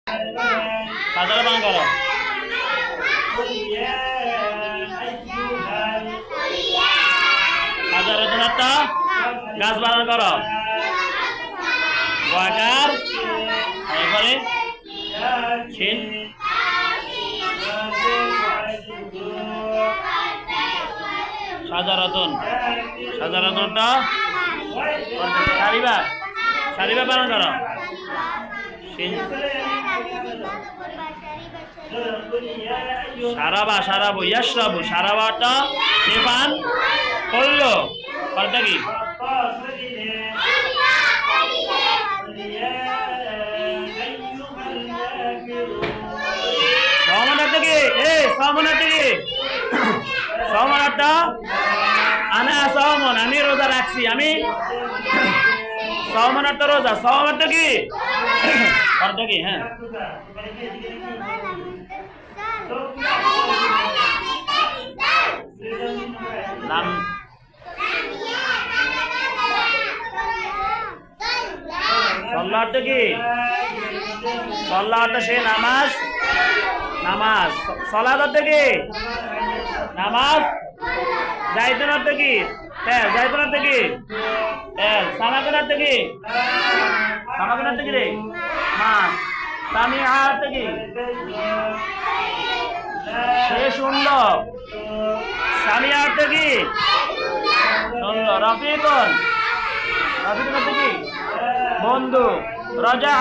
Shajara বানান করো। সাজারাতুন একটা গাছ বানান করো। ওয়াকার এরপরে শিন সাজারাতুন সাজারাতুনটা সারিবা সারিবা বানান করো। শিন সারাবা সারাবো ইয়াশরাবু সারাবাটা সে পান করলো ফলটা কি সমানার্থ কি সমানার্থ কি সমানার্থ আনা সহমন আমি রোজা রাখছি আমি সমানার্থ রোজা সমানার্থ কি অর্থ কি হ্যাঁ নাম সল্লাহ অর্থ কি সল্লাহ অর্থ সে নামাজ নামাজ সলাদ অর্থ কি নামাজ জাইতুন অর্থ কি তেল জাইতুন অর্থ কি তেল সামাকুন অর্থ কি সামাকুন অর্থ কি রে মাছ সামিআ অর্থ কি সে শুনল সামিআ অর্থ কি শুনল রফিকুন রফিকুন অর্থ কি বন্ধু রাজা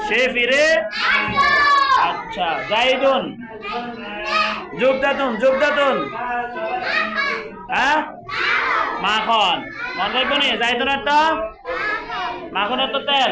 সে ফিরে আচ্ছা জাইদুন যুগদাতুন হ্যাঁ মাখন মনে রাখবো নি জাইদুন অর্থ মাখন অর্থ তেল